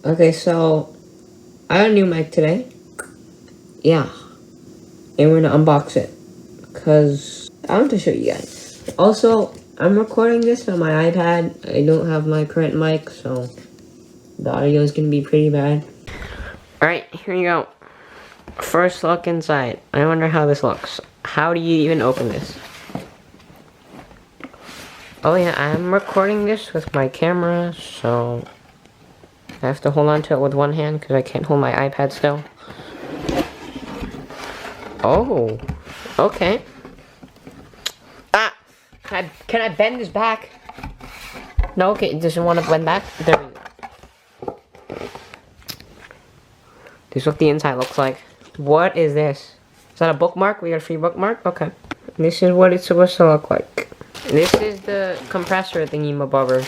Okay, so I got a new mic today. Yeah, and we're gonna unbox it because I want to show you guys. Also, I'm recording this on my iPad. I don't have my current mic, so the audio is gonna be pretty bad. Alright, here you go. First look inside. I wonder how this looks. How do you even open this? Oh yeah, I'm recording this with my camera, so I have to hold on to it with one hand because I can't hold my iPad still. Oh, okay. Ah, can I bend this back? No, okay, it doesn't want to bend back. There we go. This is what the inside looks like. What is this? Is that a bookmark? We got a free bookmark? Okay. This is what it's supposed to look like. This is the compressor thingy-mabobber.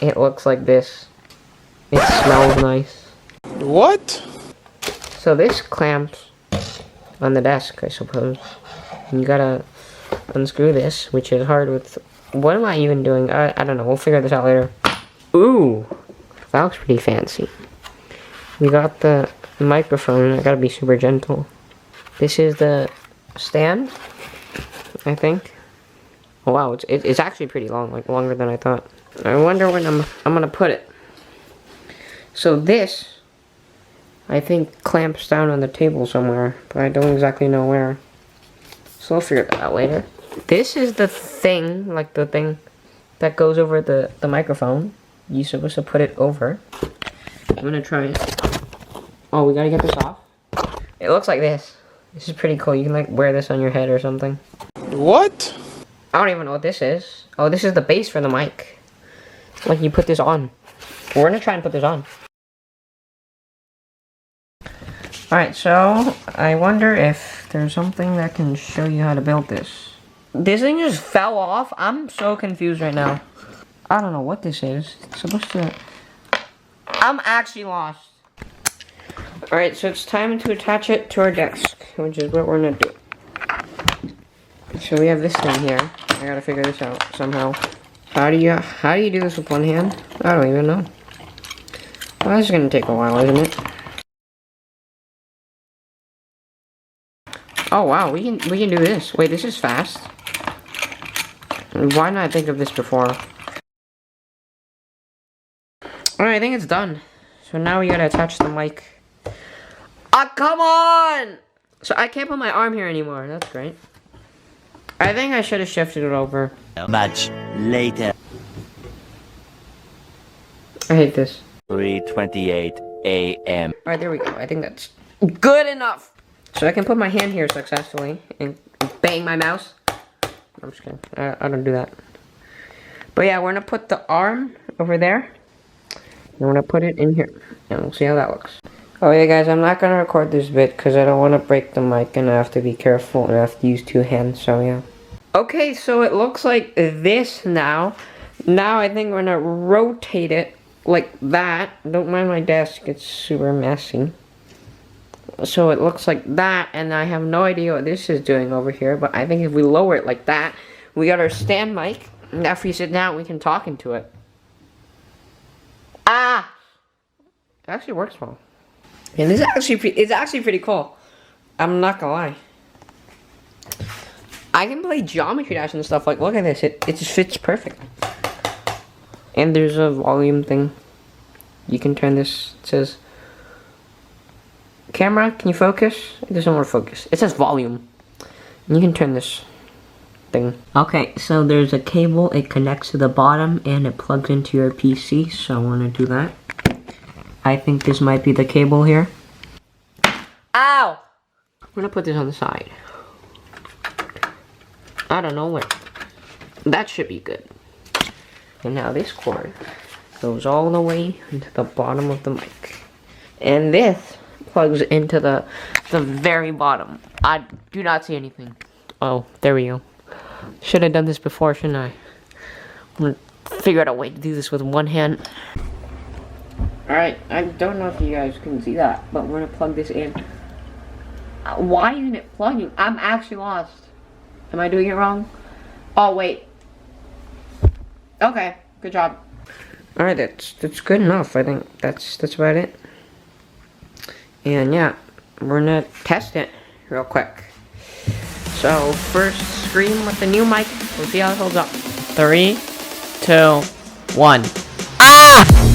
It looks like this. It smells nice. What? So this clamps on the desk, I suppose. You gotta unscrew this, which is hard with... What am I even doing? I don't know. We'll figure this out later. Ooh! That looks pretty fancy. We got the microphone. I gotta be super gentle. This is the stand, I think. Oh, wow, it's actually pretty long, like longer than I thought. I wonder when I'm gonna put it. So this, I think, clamps down on the table somewhere, but I don't exactly know where. So we'll figure that out later. This is the thing, like the thing that goes over the microphone. You're supposed to put it over. I'm gonna try it. Oh, we gotta get this off. It looks like this. This is pretty cool. You can like wear this on your head or something. What? I don't even know what this is. Oh, this is the base for the mic. Like you put this on. We're gonna try and put this on. Alright, so I wonder if there's something that can show you how to build this. This thing just fell off. I'm so confused right now. I don't know what this is. It's supposed to... I'm actually lost. Alright, so it's time to attach it to our desk, which is what we're gonna do. So we have this thing here. I gotta figure this out somehow. How do you do this with one hand? I don't even know. Well, this is gonna take a while, isn't it? Oh wow, we can do this. Wait, this is fast. Why not think of this before? Alright, I think it's done. So now we gotta attach the mic. Ah, come on! So I can't put my arm here anymore. That's great. I think I should have shifted it over. Much later. I hate this. 3:28 a.m. Alright, there we go. I think that's good enough. So I can put my hand here successfully and bang my mouse. I'm just kidding. I don't do that. But yeah, we're gonna put the arm over there. And we're gonna put it in here. And we'll see how that looks. Oh yeah, guys, I'm not gonna record this bit because I don't want to break the mic and I have to be careful and I have to use two hands, so yeah. Okay, so it looks like this now. Now I think we're gonna rotate it like that. Don't mind my desk, it's super messy. So it looks like that, and I have no idea what this is doing over here, but I think if we lower it like that, we got our stand mic, and after you sit down, we can talk into it. Ah! It actually works well. And it's actually pretty cool. I'm not gonna lie. I can play Geometry Dash and stuff, like, look at this, it just fits perfect. And there's a volume thing. You can turn this, it says... Camera, can you focus? It doesn't want to focus. It says volume. And you can turn this thing. Okay, so there's a cable. It connects to the bottom and it plugs into your PC. So I want to do that. I think this might be the cable here. Ow! I'm going to put this on the side. I don't know where. That should be good. And now this cord goes all the way into the bottom of the mic. And this plugs into the very bottom. I do not see anything. Oh, there we go. Should have done this before, shouldn't I? I'm gonna figure out a way to do this with one hand. Alright, I don't know if you guys can see that, but we're gonna plug this in. Why isn't it plugging? I'm actually lost. Am I doing it wrong? Oh, wait. Okay, good job. Alright, that's good enough. I think that's about it. And yeah, we're gonna test it real quick. So first scream with the new mic. We'll see how it holds up. 3, 2, 1. Ah!